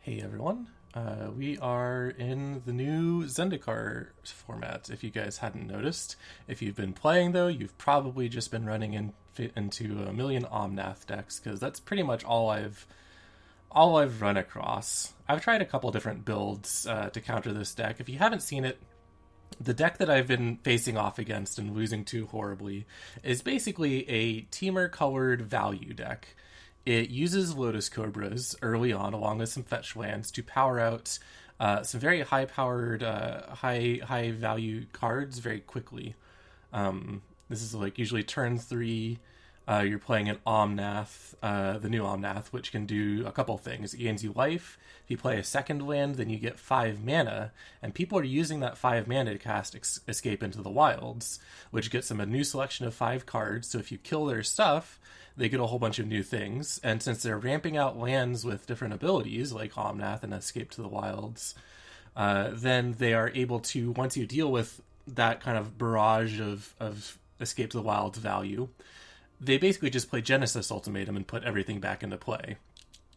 Hey everyone, we are in the new Zendikar format, if you guys hadn't noticed. If you've been playing though, you've probably just been running into a million Omnath decks, because that's pretty much all I've run across. I've tried a couple different builds to counter this deck. If you haven't seen it, the deck that I've been facing off against and losing to horribly is basically a Teamer colored value deck. It uses Lotus Cobras early on, along with some fetch lands, to power out some very high-powered, high value cards very quickly. This is like usually turn 3. You're playing an Omnath, the new Omnath, which can do a couple things. It gains you life. If you play a second land, then you get 5 mana, and people are using that 5 mana to cast Escape into the Wilds, which gets them a new selection of 5 cards. So if you kill their stuff, they get a whole bunch of new things. And since they're ramping out lands with different abilities, like Omnath and Escape to the Wilds, then they are able to, once you deal with that kind of barrage of Escape to the Wilds value, they basically just play Genesis Ultimatum and put everything back into play.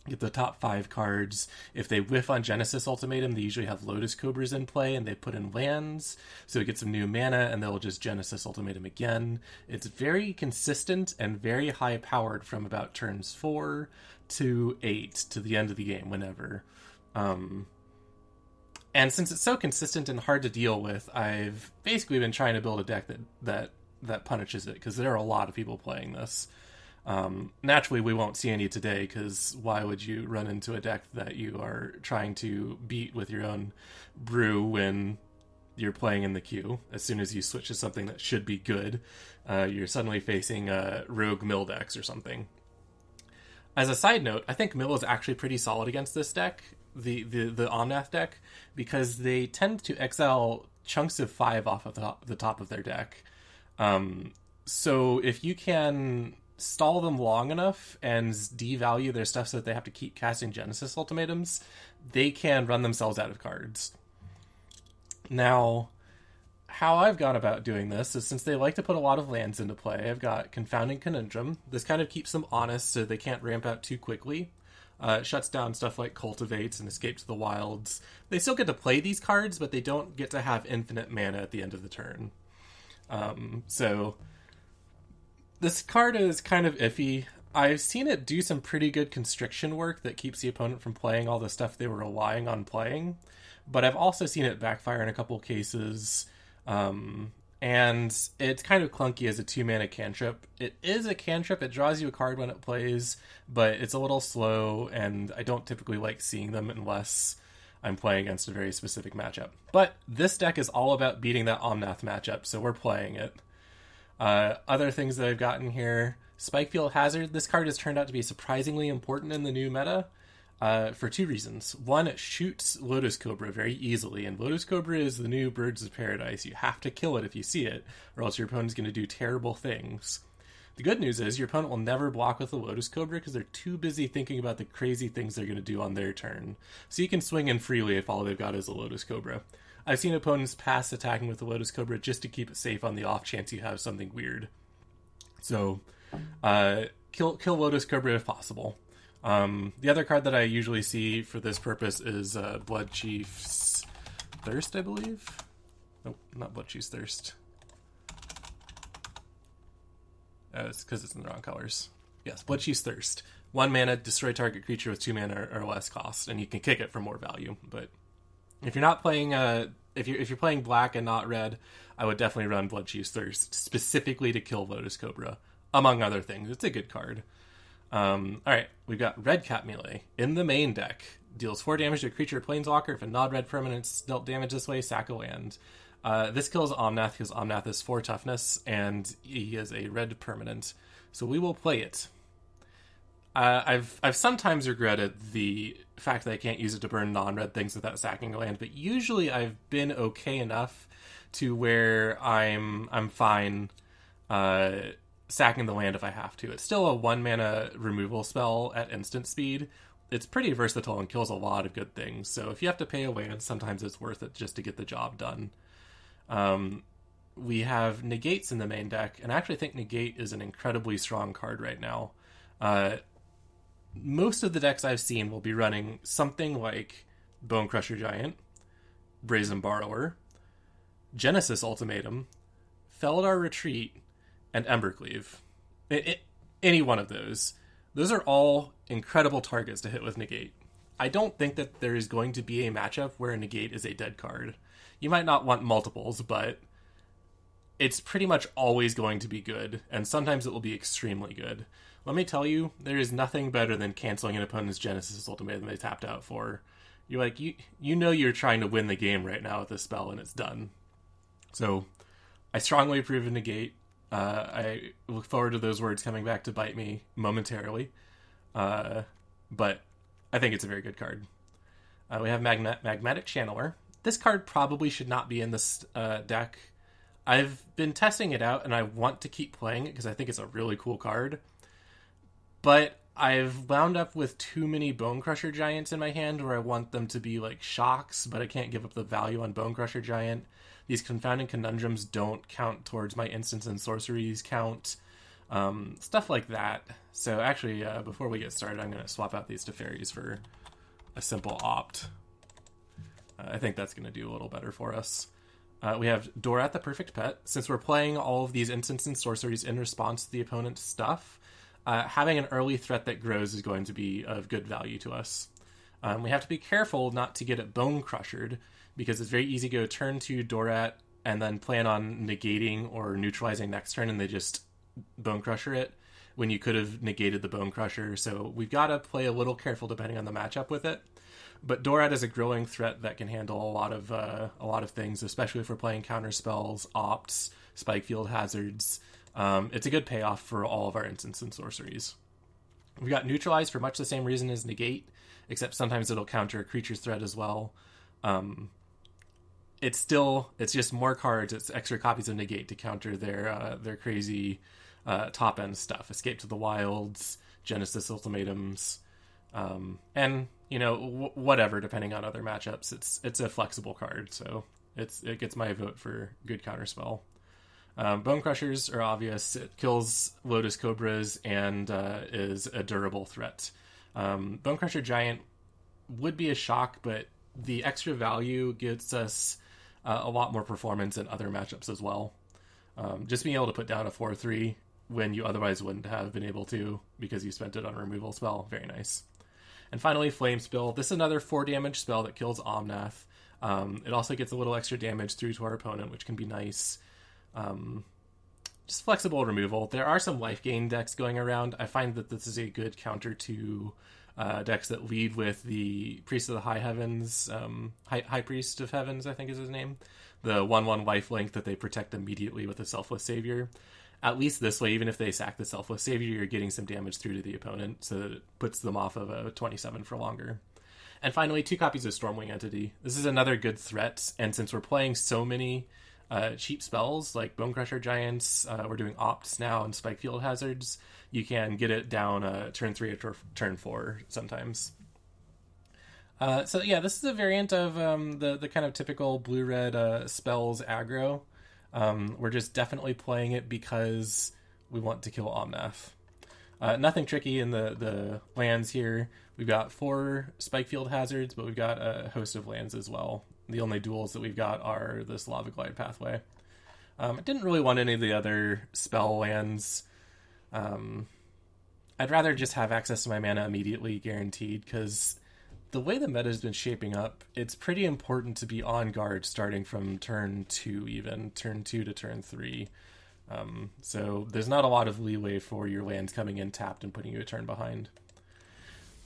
Get the top 5 cards. If they whiff on Genesis Ultimatum, they usually have Lotus Cobras in play, and they put in lands, so it gets some new mana, and they'll just Genesis Ultimatum again. It's very consistent and very high-powered from about turns 4 to 8 to the end of the game, whenever. And since it's so consistent and hard to deal with, I've basically been trying to build a deck that punishes it, because there are a lot of people playing this. Naturally, we won't see any today, because why would you run into a deck that you are trying to beat with your own brew when you're playing in the queue? As soon as you switch to something that should be good, you're suddenly facing rogue mill decks or something. As a side note, I think mill is actually pretty solid against this deck, the Omnath deck, because they tend to exile chunks of 5 off of the top of their deck. So if you can stall them long enough and devalue their stuff so that they have to keep casting Genesis Ultimatums, they can run themselves out of cards. Now, how I've gone about doing this is, since they like to put a lot of lands into play, I've got Confounding Conundrum. This kind of keeps them honest so they can't ramp out too quickly. It shuts down stuff like Cultivates and Escape to the Wilds. They still get to play these cards, but they don't get to have infinite mana at the end of the turn. So this card is kind of iffy. I've seen it do some pretty good constriction work that keeps the opponent from playing all the stuff they were relying on playing, but I've also seen it backfire in a couple cases, and it's kind of clunky as a 2-mana cantrip. It is a cantrip, it draws you a card when it plays, but it's a little slow, and I don't typically like seeing them unless I'm playing against a very specific matchup. But this deck is all about beating that Omnath matchup, so we're playing it. Other things that I've gotten here: Spikefield Hazard. This card has turned out to be surprisingly important in the new meta for 2 reasons. One, it shoots Lotus Cobra very easily, and Lotus Cobra is the new Birds of Paradise. You have to kill it if you see it, or else your opponent's going to do terrible things. The good news is your opponent will never block with the Lotus Cobra, because they're too busy thinking about the crazy things they're going to do on their turn. So you can swing in freely if all they've got is a Lotus Cobra. I've seen opponents pass attacking with the Lotus Cobra just to keep it safe on the off chance you have something weird. So, kill Lotus Cobra if possible. The other card that I usually see for this purpose is Blood Chief's Thirst, I believe? Nope, not Blood Chief's Thirst. It's because it's in the wrong colors. Yes, Blood Chief's Thirst. 1 mana, destroy target creature with 2 mana or less cost, and you can kick it for more value. But if you're not playing, if you're playing black and not red, I would definitely run Blood Chief's Thirst specifically to kill Lotus Cobra, among other things. It's a good card. All right, we've got Red Cap Melee in the main deck. Deals 4 damage to a creature or planeswalker. If a non-red permanent's dealt damage this way, sack a land. This kills Omnath because Omnath is 4 toughness, and he is a red permanent. So we will play it. I've sometimes regretted the fact that I can't use it to burn non-red things without sacking a land, but usually I've been okay enough to where I'm fine sacking the land if I have to. It's still a 1 mana removal spell at instant speed. It's pretty versatile and kills a lot of good things. So if you have to pay a land, sometimes it's worth it just to get the job done. We have Negates in the main deck, and I actually think Negate is an incredibly strong card right now. most of the decks I've seen will be running something like Bone Crusher Giant, Brazen Borrower, Genesis Ultimatum, Felidar Retreat, and Embercleave. Any one of those. Those are all incredible targets to hit with Negate. I don't think that there is going to be a matchup where a Negate is a dead card. You might not want multiples, but it's pretty much always going to be good, and sometimes it will be extremely good. Let me tell you, there is nothing better than canceling an opponent's Genesis Ultimatum they tapped out for. You're like, you know you're trying to win the game right now with this spell, and it's done. So, I strongly approve of Negate. I look forward to those words coming back to bite me momentarily. But I think it's a very good card. We have Magmatic Channeler. This card probably should not be in this deck. I've been testing it out, and I want to keep playing it because I think it's a really cool card. But I've wound up with too many Bone Crusher Giants in my hand where I want them to be like shocks, but I can't give up the value on Bone Crusher Giant. These Confounding Conundrums don't count towards my instants and sorceries count. Stuff like that. So actually, before we get started, I'm going to swap out these Teferis for a simple opt. I think that's going to do a little better for us. We have Dorat the Perfect Pet. Since we're playing all of these instants and sorceries in response to the opponent's stuff, having an early threat that grows is going to be of good value to us. We have to be careful not to get it Bone Crushered, because it's very easy to go turn 2 Dorat and then plan on negating or neutralizing next turn, and they just Bone Crusher it when you could have negated the Bone Crusher. So we've got to play a little careful depending on the matchup with it. But Dorat is a growing threat that can handle a lot of things, especially if we're playing counter spells, opts, spike field hazards. It's a good payoff for all of our instants and sorceries. We've got Neutralize for much the same reason as Negate, except sometimes it'll counter a creature's threat as well. It's just more cards. It's extra copies of Negate to counter their crazy top end stuff. Escape to the Wilds, Genesis Ultimatums, and whatever, depending on other matchups. It's a flexible card, so it gets my vote for good counterspell. Bone Crushers are obvious. It kills Lotus Cobras and is a durable threat. Bone Crusher Giant would be a shock, but the extra value gives us a lot more performance in other matchups as well. Just being able to put down a 4/3 when you otherwise wouldn't have been able to because you spent it on a removal spell. Very nice. And finally, Flame Spill. This is another 4 damage spell that kills Omnath. It also gets a little extra damage through to our opponent, which can be nice. Just flexible removal. There are some life gain decks going around. I find that this is a good counter to decks that lead with the Priest of the High Heavens, High Priest of Heavens, I think is his name. The 1/1 lifelink that they protect immediately with a Selfless Savior. At least this way, even if they sack the Selfless Savior, you're getting some damage through to the opponent, so that it puts them off of a 27 for longer. And finally, 2 copies of Stormwing Entity. This is another good threat, and since we're playing so many cheap spells like Bone Crusher Giants, we're doing opts now and Spike Field Hazards, you can get it down turn 3 or turn 4 sometimes. So yeah, this is a variant of the kind of typical blue-red spells aggro. We're just definitely playing it because we want to kill Omnath. Nothing tricky in the lands here. We've got 4 Spike Field Hazards, but we've got a host of lands as well. The only duels that we've got are this Lava Glide pathway. I didn't really want any of the other spell lands. I'd rather just have access to my mana immediately guaranteed, because the way the meta has been shaping up, it's pretty important to be on guard starting from turn 2 even, turn 2 to turn 3. So there's not a lot of leeway for your lands coming in tapped and putting you a turn behind.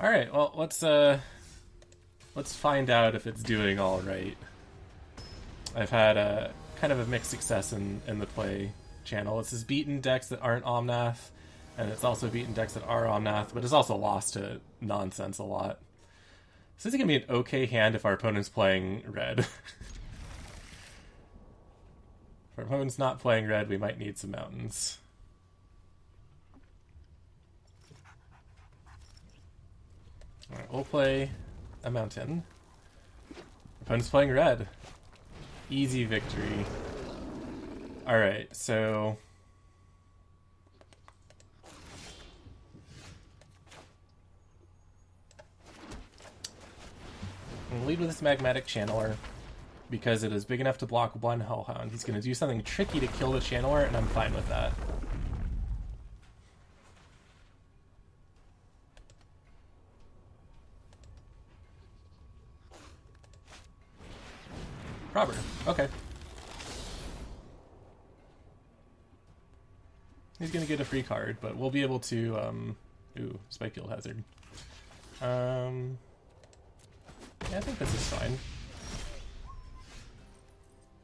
Alright, well, let's find out if it's doing all right. I've had a kind of a mixed success in the play channel. This has beaten decks that aren't Omnath, and it's also beaten decks that are Omnath, but it's also lost to nonsense a lot. So this is going to be an okay hand if our opponent's playing red. If our opponent's not playing red, we might need some mountains. Alright, we'll play a mountain. Opponent's playing red. Easy victory. Alright, so I'm going to lead with this Magmatic Channeler because it is big enough to block one Hellhound. He's going to do something tricky to kill the Channeler, and I'm fine with that. Robber. Okay. He's going to get a free card, but we'll be able to... ooh, Spike Guild Hazard. Yeah, I think this is fine.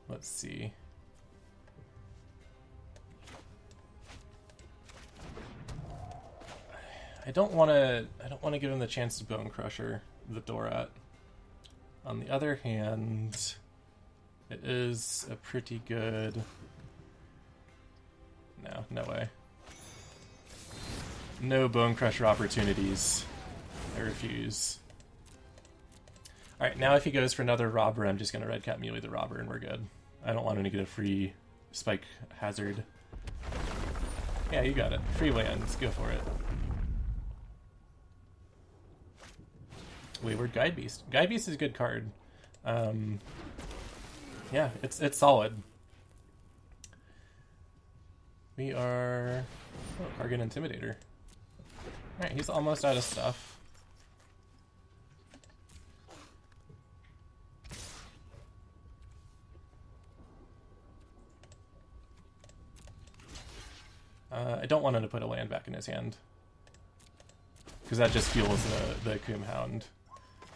Let's see. I don't want to give him the chance to Bone Crusher the Dorat. On the other hand, it is a pretty good... No way. No Bone Crusher opportunities. I refuse. Alright, now if he goes for another Robber, I'm just going to Red Cap Melee the Robber and we're good. I don't want him to get a free Spike Hazard. Yeah, you got it. Free lands. Go for it. Wayward Guide Beast. Guide Beast is a good card. Yeah, it's solid. We are... Oh, Kargan Intimidator. Alright, he's almost out of stuff. I don't want him to put a land back in his hand, because that just fuels the Coom Hound.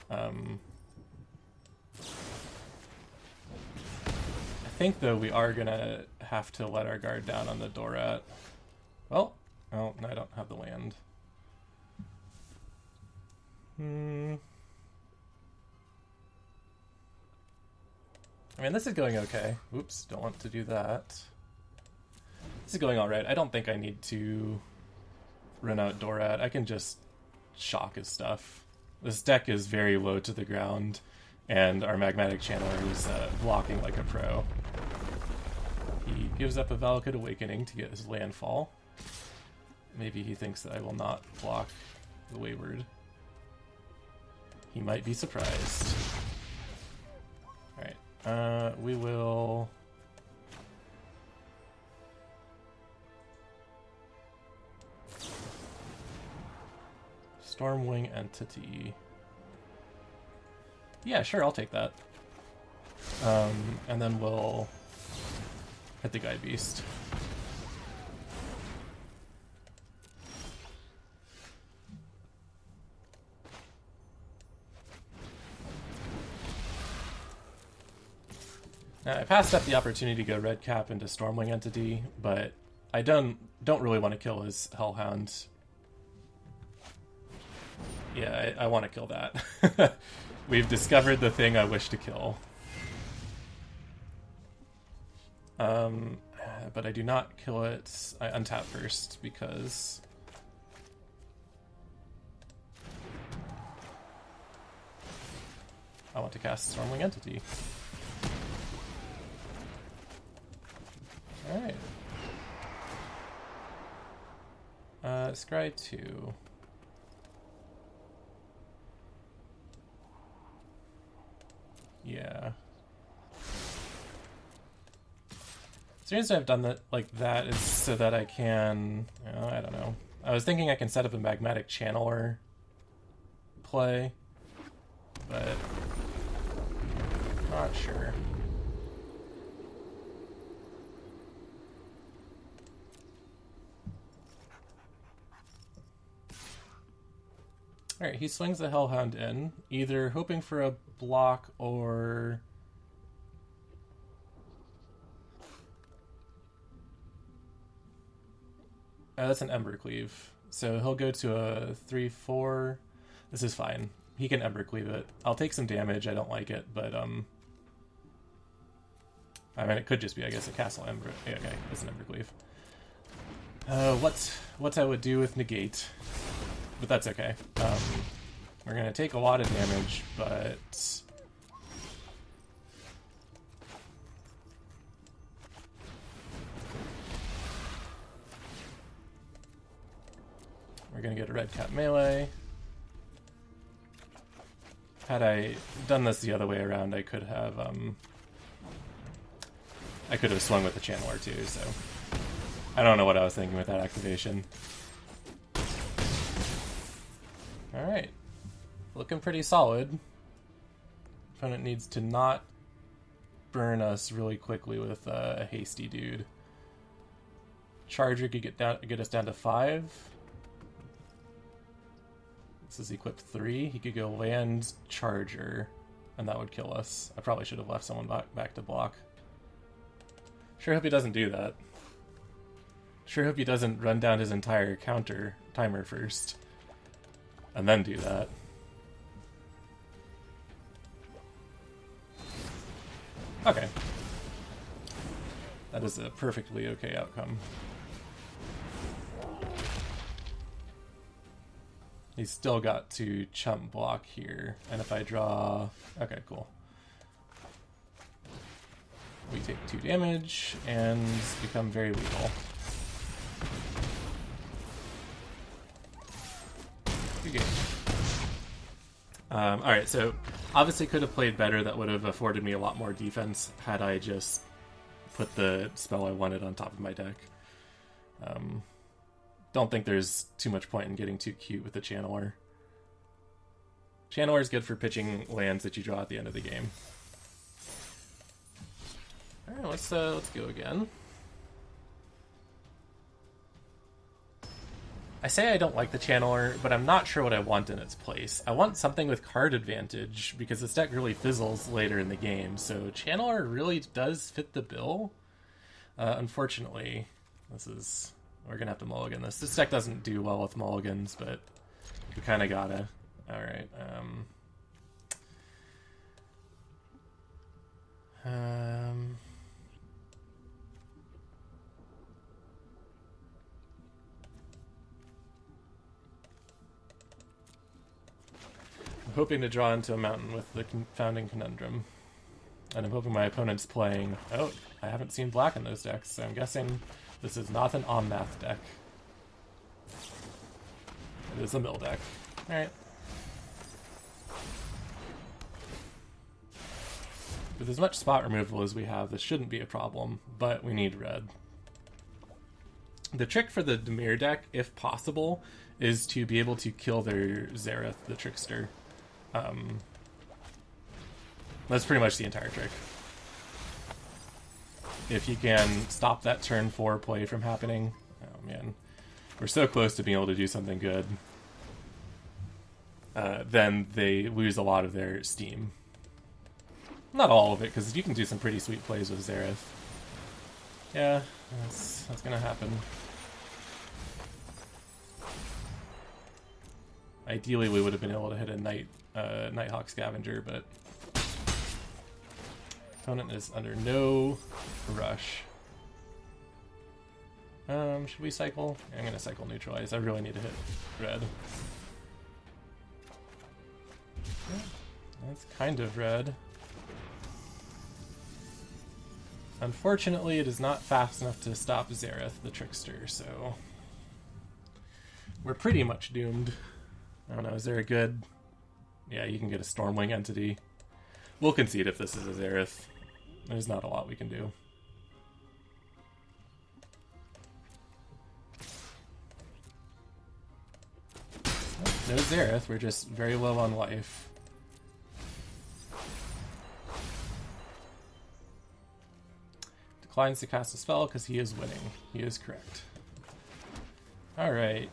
I think, though, we are going to have to let our guard down on the Dorat. Well, oh, no, I don't have the land. I mean, this is going okay. Oops, don't want to do that. This is going alright. I don't think I need to run out Dorat. I can just shock his stuff. This deck is very low to the ground, and our Magmatic Channeler is blocking like a pro. He gives up a Valakut Awakening to get his landfall. Maybe he thinks that I will not block the Wayward. He might be surprised. Alright, we will... Stormwing Entity. Yeah, sure, I'll take that. And then we'll hit the Guide Beast. Now, I passed up the opportunity to go Red Cap into Stormwing Entity, but I don't really want to kill his Hellhound. Yeah, I want to kill that. We've discovered the thing I wish to kill. But I do not kill it. I untap first because... I want to cast Stormwing Entity. Alright. Scry 2. Yeah. The reason I've done that like that is so that I can... I don't know. I was thinking I can set up a Magmatic Channeler play, but not sure. Alright, he swings the Hellhound in, either hoping for a block or... that's an Embercleave. So he'll go to a 3-4. This is fine. He can Embercleave it. I'll take some damage, I don't like it, but I mean, it could just be, I guess, a Castle Ember. Yeah, okay, it's an Embercleave. What I would do with Negate. But that's okay. We're going to take a lot of damage, but... we're going to get a Red Cap Melee. had I done this the other way around, I could have swung with the channeler too, so I don't know what I was thinking with that activation. Alright. Looking pretty solid. Opponent needs to not burn us really quickly with a hasty dude. Charger could get us down to 5. This is equipped 3. He could go land Charger, and that would kill us. I probably should have left someone back to block. Sure hope he doesn't do that. Sure hope he doesn't run down his entire counter timer first, and then do that. Okay. That is a perfectly okay outcome. He's still got to chump block here, and if I draw... Okay, cool. We take 2 damage, and become very lethal. Good game. Alright, so obviously could have played better. That would have afforded me a lot more defense had I just put the spell I wanted on top of my deck. Don't think there's too much point in getting too cute with the Channeler. Channeler is good for pitching lands that you draw at the end of the game. Alright, let's go again. I say I don't like the Channeler, but I'm not sure what I want in its place. I want something with card advantage, because this deck really fizzles later in the game, so Channeler really does fit the bill. Unfortunately, we're gonna have to mulligan this. This deck doesn't do well with mulligans, but we kinda gotta. Alright, I'm hoping to draw into a mountain with the Founding Conundrum. And I'm hoping my opponent's playing... Oh, I haven't seen black in those decks, so I'm guessing this is not an Omnath deck. It is a mill deck. Alright. With as much spot removal as we have, this shouldn't be a problem, but we need red. The trick for the Dimir deck, if possible, is to be able to kill their Xerath, the Trickster. That's pretty much the entire trick. If you can stop that turn 4 play from happening, oh man, we're so close to being able to do something good, then they lose a lot of their steam. Not all of it, because you can do some pretty sweet plays with Xerath. Yeah, that's gonna happen. Ideally, we would have been able to hit a Nighthawk Scavenger, but opponent is under no rush. Should we cycle? I'm gonna cycle Neutralize. I really need to hit red. Yeah, that's kind of red. Unfortunately, it is not fast enough to stop Xerath, the Trickster, so we're pretty much doomed. I don't know, is there a good... Yeah, you can get a Stormwing entity. We'll concede if this is a Xerath. There's not a lot we can do. No Xerath, we're just very low on life. Declines to cast a spell because he is winning. He is correct. Alright.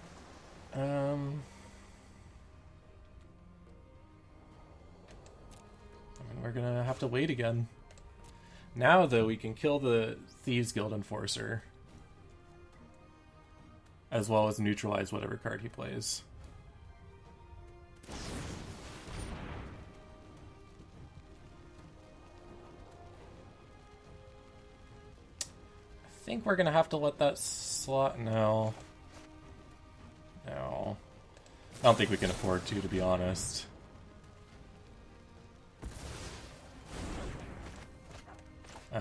I mean, we're gonna have to wait again. Now, though, we can kill the Thieves Guild Enforcer, as well as neutralize whatever card he plays. I think we're gonna have to let that slot... No. No. I don't think we can afford to be honest.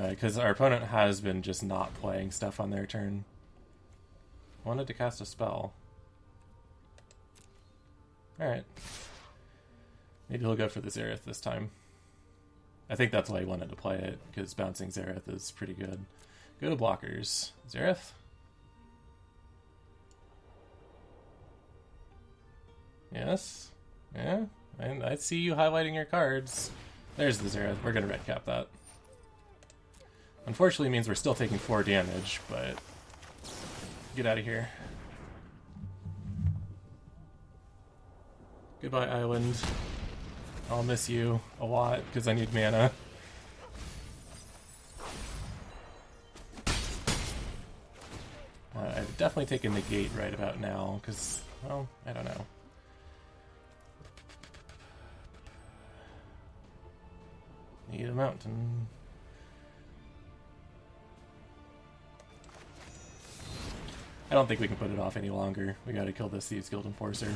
Because our opponent has been just not playing stuff on their turn. Wanted to cast a spell. Alright. Maybe he'll go for the Xerath this time. I think that's why he wanted to play it, because bouncing Xerath is pretty good. Go to blockers. Xerath? Yes? Yeah? I see you highlighting your cards. There's the Xerath. We're going to red cap that. Unfortunately, it means we're still taking 4 damage, but get out of here. Goodbye, Island. I'll miss you a lot because I need mana. I've definitely taken negate right about now because, well, I don't know. Need a mountain. I don't think we can put it off any longer. We gotta kill this Thieves Guild Enforcer.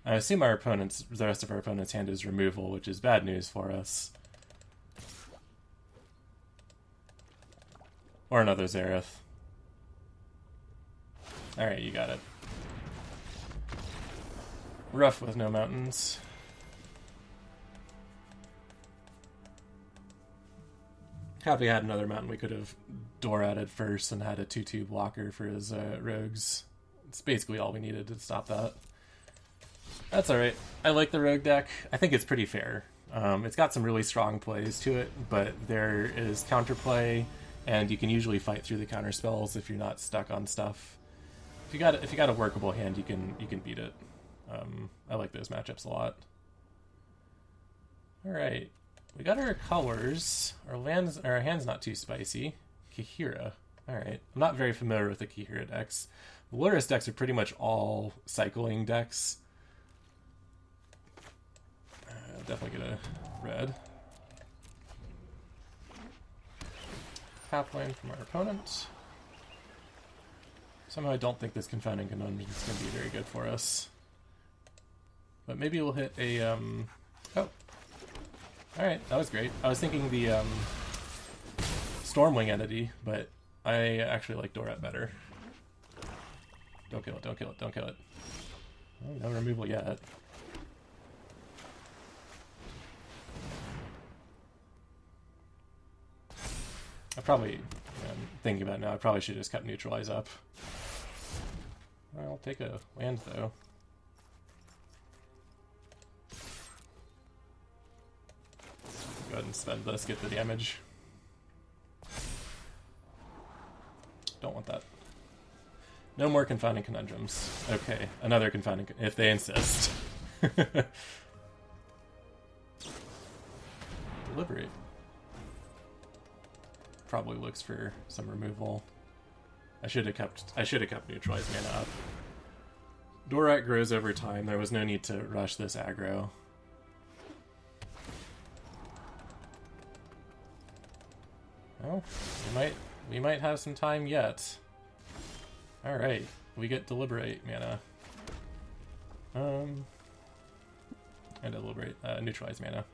I assume the rest of our opponent's hand is removal, which is bad news for us. Or another Xerath. Alright, you got it. Rough with no mountains. Had we had another mountain, we could have Dorated first and had a 2-2 blocker for his rogues. It's basically all we needed to stop that. That's alright. I like the rogue deck. I think it's pretty fair. It's got some really strong plays to it, but there is counterplay, and you can usually fight through the counter spells if you're not stuck on stuff. If you got a workable hand, you can beat it. I like those matchups a lot. Alright. We got our colors. Our hand's not too spicy. Kihira. Alright. I'm not very familiar with the Kihira decks. The Luris decks are pretty much all cycling decks. Definitely get a red. Tap lane from our opponent. Somehow I don't think this Confounding Conundrum is going to be very good for us. But maybe we'll hit a, oh. Alright, that was great. I was thinking the, Stormwing entity, but I actually like Dorat better. Don't kill it, don't kill it, don't kill it. Oh, no removal yet. I probably, thinking about it now, I probably should have just kept Neutralize up. I'll take a land, though. Go ahead and spend this, get the damage. Don't want that. No more Confounding Conundrums. Okay, another Confounding, if they insist. Deliberate. Probably looks for some removal. I should have kept Neutralized mana up. Dorat grows over time. There was no need to rush this aggro. Well, we might have some time yet. All right, we get Deliberate mana. And Deliberate Neutralized mana.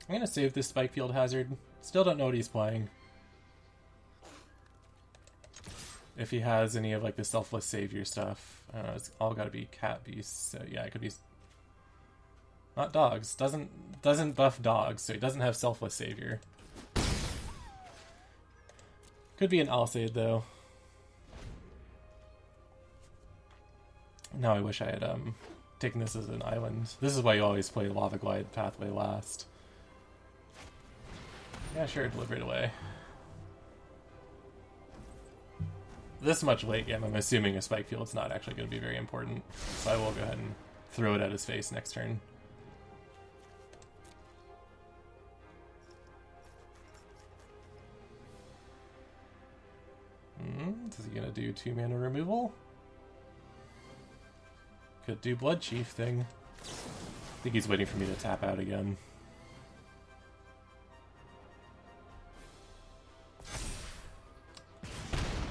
I'm gonna save this Spike Field Hazard. Still don't know what he's playing. If he has any of like the Selfless Savior stuff. I don't know, it's all gotta be cat beasts, so yeah, it could be not dogs. Doesn't buff dogs, so he doesn't have Selfless Savior. Could be an Alseid though. Now I wish I had taken this as an island. This is why you always play Lava Glide Pathway last. Yeah, sure, Deliberate away. This much late game, I'm assuming a Spike Field's not actually going to be very important. So I will go ahead and throw it at his face next turn. Is he going to do 2 mana removal? Could do Blood Chief thing. I think he's waiting for me to tap out again.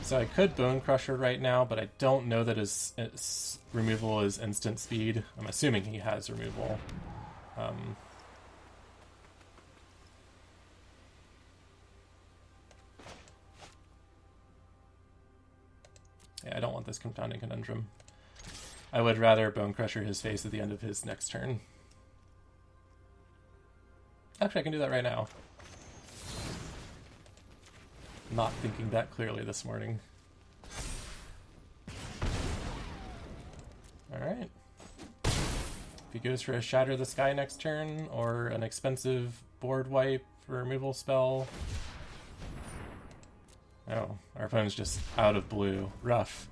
So I could Bone Crusher right now, but I don't know that his removal is instant speed. I'm assuming he has removal. Yeah, I don't want this Confounding Conundrum. I would rather Bone Crusher his face at the end of his next turn. Actually, I can do that right now. Not thinking that clearly this morning. Alright. If he goes for a Shatter the Sky next turn, or an expensive board wipe for removal spell. Oh, our opponent's just out of blue. Rough.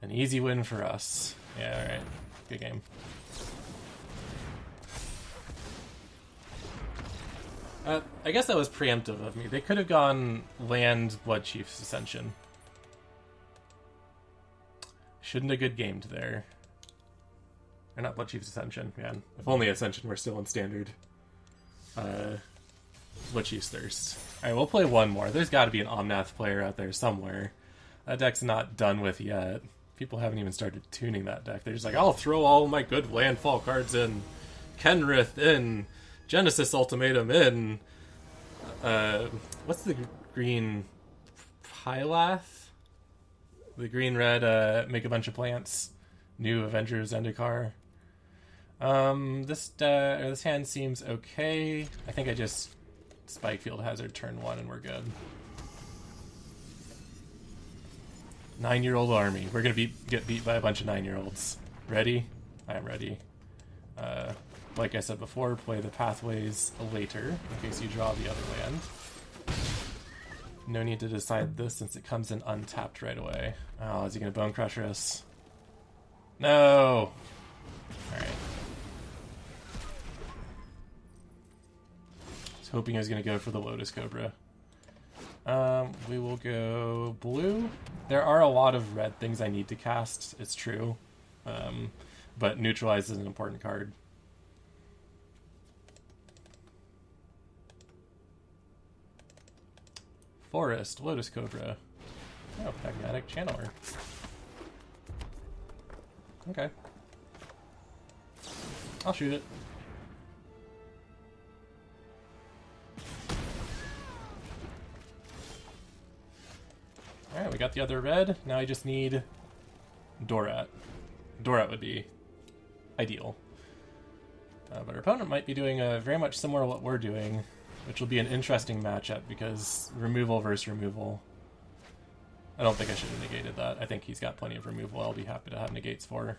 An easy win for us. Yeah, alright. Good game. I guess that was preemptive of me. They could have gone land Blood Chief's Ascension. Shouldn't have good gamed there. Or not Blood Chief's Ascension, man. If only Ascension were still in Standard. Blood Chief's Thirst. Alright, we'll play one more. There's got to be an Omnath player out there somewhere. That deck's not done with yet. People haven't even started tuning that deck. They're just like, I'll throw all my good landfall cards in. Kenrith in. Genesis Ultimatum in. What's the green? Pylath? The green-red, make a bunch of plants. New Avengers Zendikar. This hand seems okay. I think I just Spikefield Hazard turn 1 and we're good. 9-year-old army. We're gonna get beat by a bunch of 9-year-olds. Ready? I'm ready. Like I said before, play the pathways later, in case you draw the other land. No need to decide this since it comes in untapped right away. Oh, is he going to Bone Crusher us? No! Alright. I was hoping I was going to go for the Lotus Cobra. We will go blue. There are a lot of red things I need to cast, it's true. But Neutralize is an important card. Forest, Lotus Cobra. Oh, Pragmatic Channeler. Okay. I'll shoot it. Alright, we got the other red. Now I just need Dorat. Dorat would be ideal. But our opponent might be doing very much similar to what we're doing, which will be an interesting matchup because removal versus removal. I don't think I should have negated that. I think he's got plenty of removal I'll be happy to have negates for.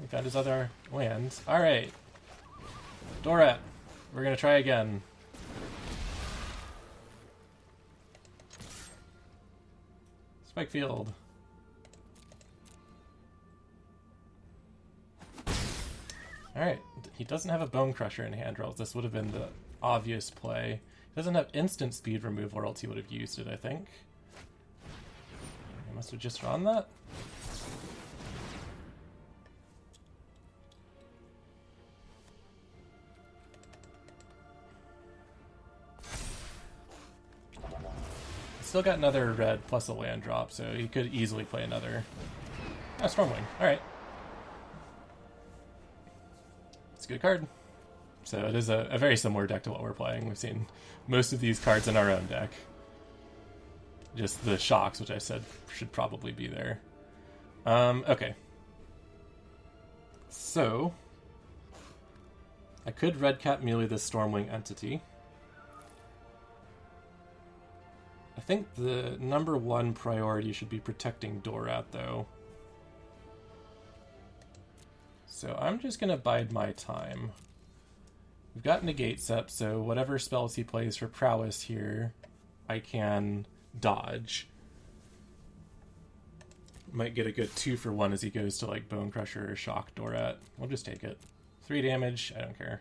We found his other land. Alright. Dorat. We're going to try again. Spikefield. Alright. He doesn't have a Bone Crusher in hand, or else this would have been the obvious play. He doesn't have instant speed removal, or else he would have used it, I think. I must have just drawn that. Still got another red plus a land drop, so he could easily play another. Ah, Stormwing. Alright. It's a good card. So it is a very similar deck to what we're playing. We've seen most of these cards in our own deck. Just the shocks, which I said should probably be there. Okay. So I could red cap melee this Stormwing entity. I think the number one priority should be protecting Dorat, though. So I'm just going to bide my time. We've got negates up, so whatever spells he plays for prowess here, I can dodge. Might get a good 2-for-1 as he goes to like Bone Crusher or Shock Dorat. We'll just take it. 3 damage, I don't care.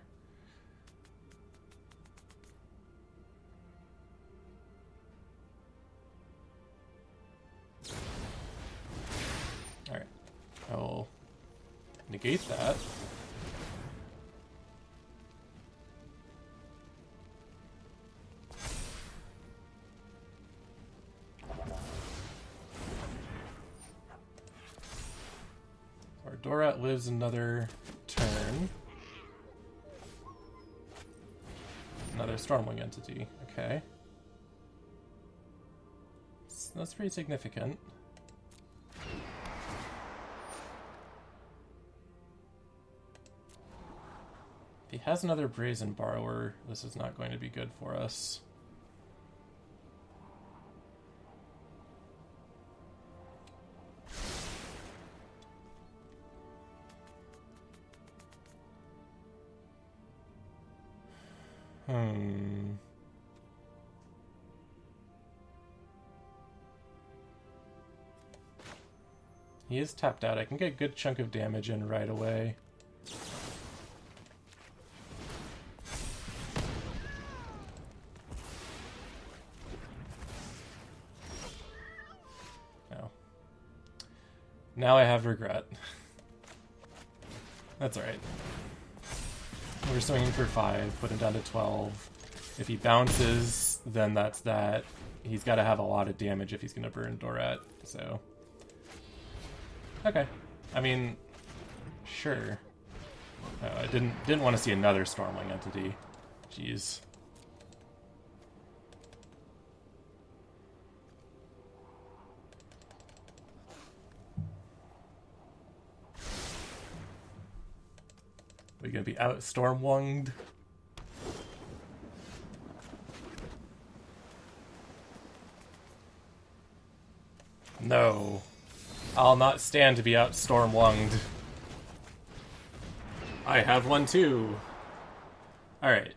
Alright. I'll negate that. Dorat lives another turn. Another Stormwing entity. Okay. That's pretty significant. If he has another Brazen Borrower, this is not going to be good for us. He is tapped out. I can get a good chunk of damage in right away. No. Now I have regret. That's alright. We're swinging for 5, put him down to 12. If he bounces, then that's that. He's got to have a lot of damage if he's going to burn Dorat, so... Okay. I mean, sure. I didn't want to see another Stormwing entity. Jeez. We gonna be out Stormwunged? No. I'll not stand to be out Stormwunged. I have one too. Alright.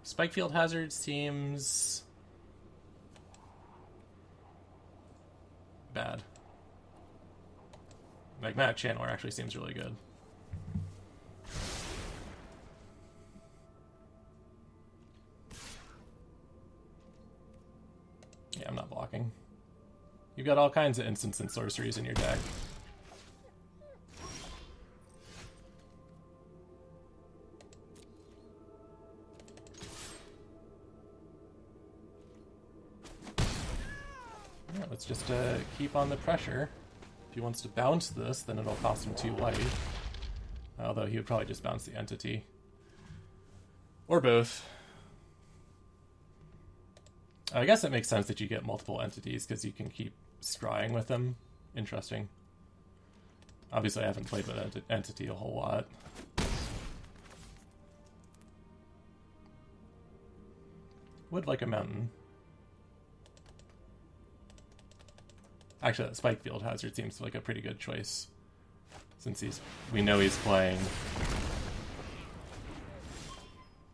Spike Field Hazard seems... bad. Magmatic Channeler actually seems really good. Yeah, I'm not blocking. You've got all kinds of instants and sorceries in your deck. Yeah, let's just keep on the pressure. If he wants to bounce this, then it'll cost him 2 life. Although he would probably just bounce the entity. Or both. I guess it makes sense that you get multiple entities, because you can keep scrying with them. Interesting. Obviously I haven't played with entity a whole lot. Would like a mountain. Actually, that Spike Field Hazard seems like a pretty good choice, since we know he's playing.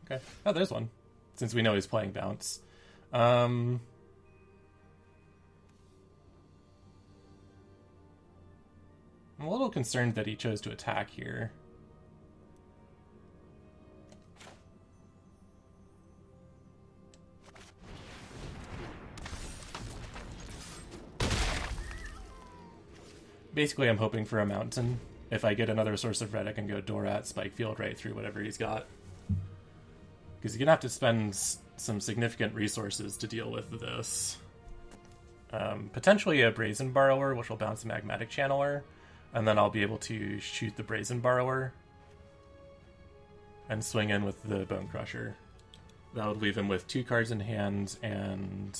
Okay. Oh, there's one. Since we know he's playing bounce. I'm a little concerned that he chose to attack here. Basically, I'm hoping for a mountain. If I get another source of red, I can go Dorat, Spike Field right through whatever he's got. Because you're going to have to spend some significant resources to deal with this. Potentially a Brazen Borrower, which will bounce the Magmatic Channeler, and then I'll be able to shoot the Brazen Borrower and swing in with the Bone Crusher. That would leave him with 2 cards in hand and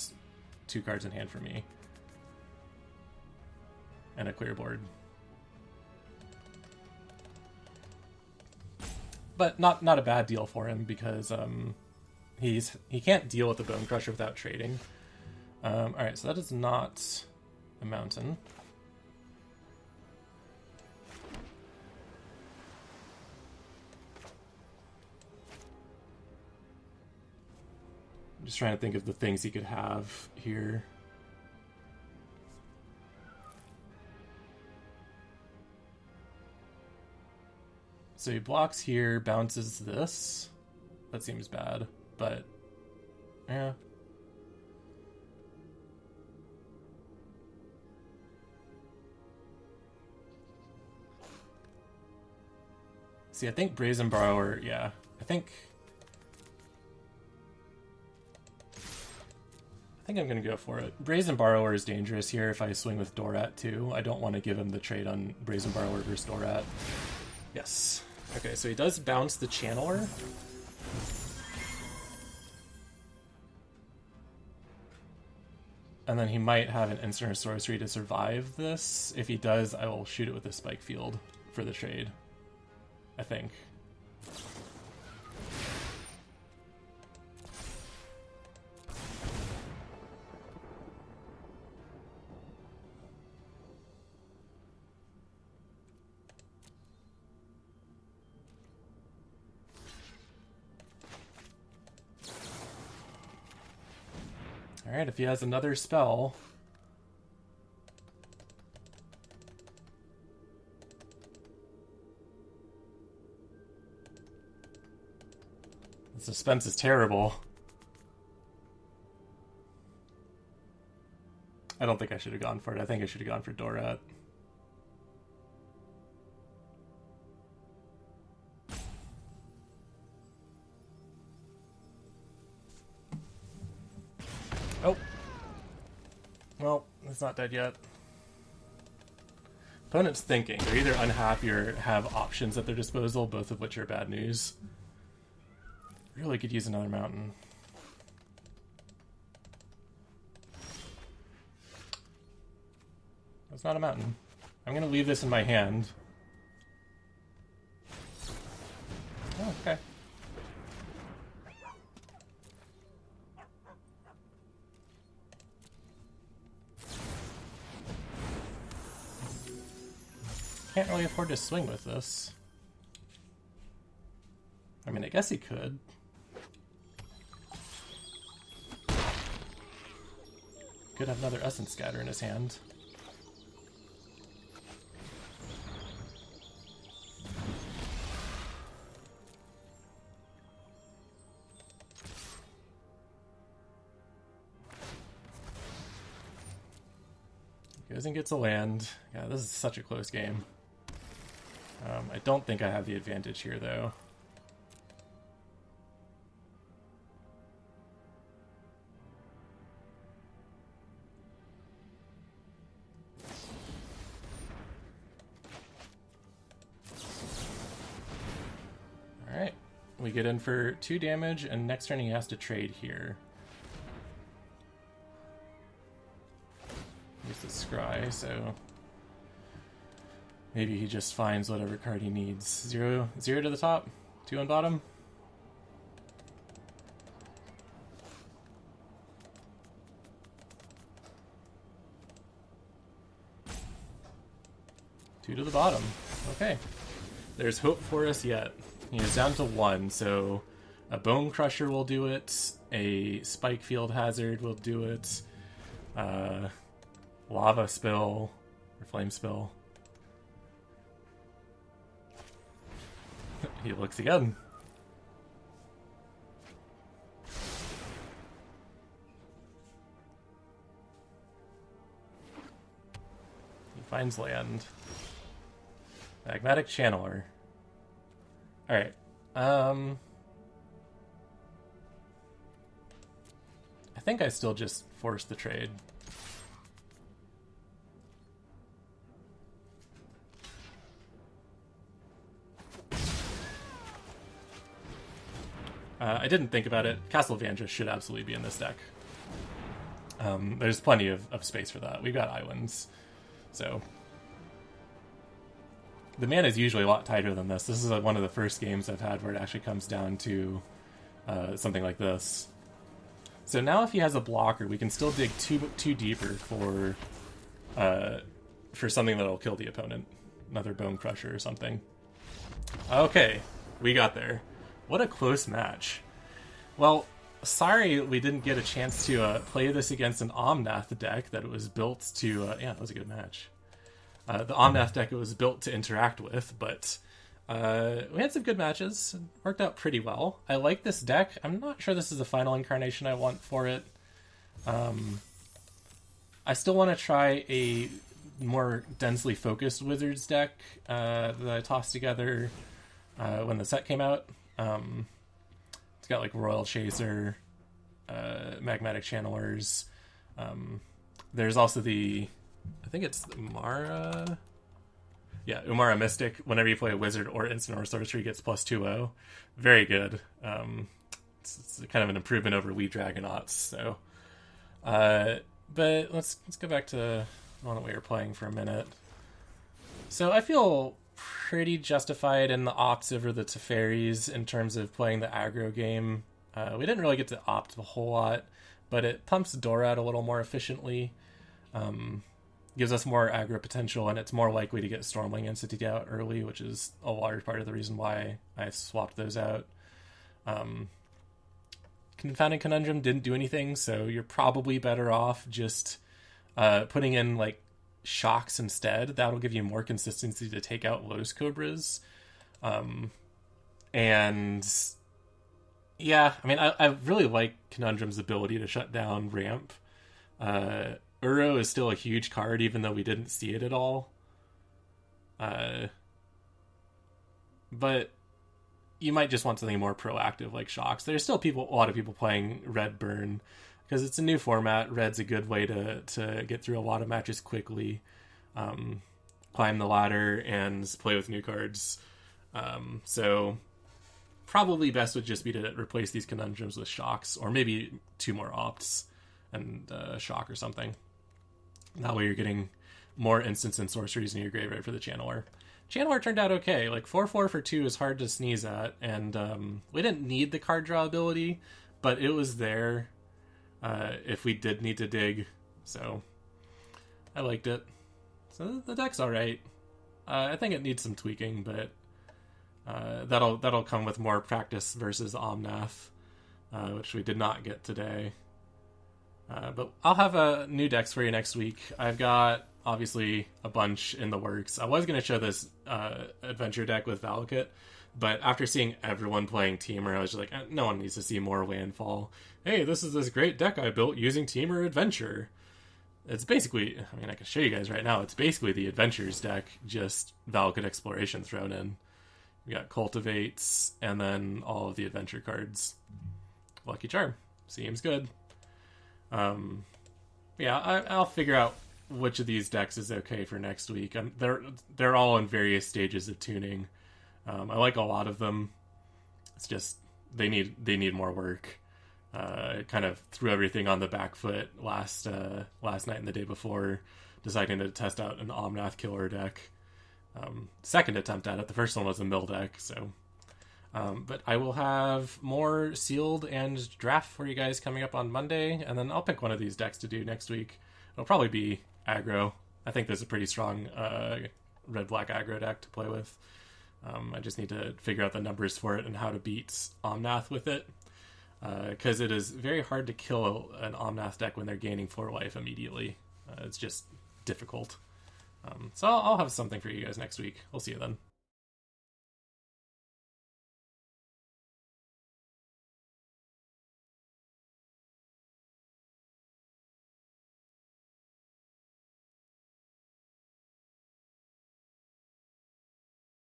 2 cards in hand for me. And a clear board. But not a bad deal for him, because he can't deal with the Bone Crusher without trading. Alright, so that is not a mountain. I'm just trying to think of the things he could have here. So he blocks here, bounces this. That seems bad, but yeah. See, I think Brazen Borrower, yeah. I think I'm gonna go for it. Brazen Borrower is dangerous here if I swing with Dorat too. I don't want to give him the trade on Brazen Borrower versus Dorat. Yes. Okay, so he does bounce the Channeler. And then he might have an instant or sorcery to survive this. If he does, I will shoot it with a spike field for the trade, I think. Alright, if he has another spell... The suspense is terrible. I don't think I should have gone for it. I think I should have gone for Dorat. Oh. Well, it's not dead yet. Opponent's thinking. They're either unhappy or have options at their disposal, both of which are bad news. Really could use another mountain. That's not a mountain. I'm going to leave this in my hand. Oh, okay. Can't really afford to swing with this. I mean, I guess he could. Could have another Essence Scatter in his hand. Goes and gets a land. Yeah, this is such a close game. I don't think I have the advantage here, though. Alright. We get in for 2 damage, and next turn he has to trade here. Use the Scry, so... maybe he just finds whatever card he needs. 0 to the top, 2 on bottom. Two to the bottom. Okay. There's hope for us yet. He is down to 1, so a Bone Crusher will do it. A Spike Field Hazard will do it. Lava Spill or Flame Spill. He looks again. He finds land. Magmatic Channeler. Alright. I think I still just force the trade. I didn't think about it. Castle Vandra should absolutely be in this deck. There's plenty of space for that. We've got islands. So the mana is usually a lot tighter than this. This is one of the first games I've had where it actually comes down to something like this. So now if he has a blocker, we can still dig two deeper for something that'll kill the opponent. Another Bone Crusher or something. Okay, we got there. What a close match. Well, sorry we didn't get a chance to play this against an Omnath deck that it was built to... yeah, it was a good match. The Omnath deck it was built to interact with, but we had some good matches. It worked out pretty well. I like this deck. I'm not sure this is the final incarnation I want for it. I still want to try a more densely focused Wizards deck that I tossed together when the set came out. It's got like Royal Chaser, Magmatic Channelers. There's also the... I think it's Umara. Yeah, Umara Mystic. Whenever you play a wizard or instant or sorcery, gets plus 2/0. Very good. It's kind of an improvement over Lee Dragonauts. So, But let's go back to the one that we were playing for a minute. So I feel pretty justified in the opts over the Teferis in terms of playing the aggro game. We didn't really get to opt a whole lot, but it pumps Dora out a little more efficiently. Gives us more aggro potential, and it's more likely to get Stormwing Entity out early, which is a large part of the reason why I swapped those out. Confounding Conundrum didn't do anything, so you're probably better off just putting in like shocks instead. That'll give you more consistency to take out Los Cobras. And yeah, I mean, I really like Conundrum's ability to shut down ramp. Uro is still a huge card, even though we didn't see it at all. But you might just want something more proactive like shocks. There's still a lot of people playing Red Burn because it's a new format. Red's a good way to get through a lot of matches quickly, climb the ladder, and play with new cards. So probably best would just be to replace these Conundrums with shocks, or maybe 2 more opts and shock or something. That way you're getting more instants and sorceries in your graveyard for the Channeler. Channeler turned out okay. Like 4/4 for 2 is hard to sneeze at, and we didn't need the card draw ability, but it was there if we did need to dig. So I liked it. So the deck's all right. I think it needs some tweaking, but that'll come with more practice versus Omnath, which we did not get today. But I'll have new decks for you next week. I've got, obviously, a bunch in the works. I was going to show this adventure deck with Valakut, but after seeing everyone playing Teamer, I was just like, no one needs to see more Landfall. Hey, this is this great deck I built using Teamer Adventure. It's basically, I mean, I can show you guys right now, it's basically the Adventures deck, just Valakut Exploration thrown in. We got Cultivates, and then all of the adventure cards. Lucky Charm. Seems good. Yeah, I'll figure out which of these decks is okay for next week. They're all in various stages of tuning. I like a lot of them. It's just they need more work. Kind of threw everything on the back foot last night and the day before, deciding to test out an Omnath killer deck. Second attempt at it. The first one was a mill deck, so. But I will have more sealed and draft for you guys coming up on Monday, and then I'll pick one of these decks to do next week. It'll probably be aggro. I think there's a pretty strong red-black aggro deck to play with. I just need to figure out the numbers for it and how to beat Omnath with it, because it is very hard to kill an Omnath deck when they're gaining 4 life immediately. It's just difficult. So I'll have something for you guys next week. We'll see you then.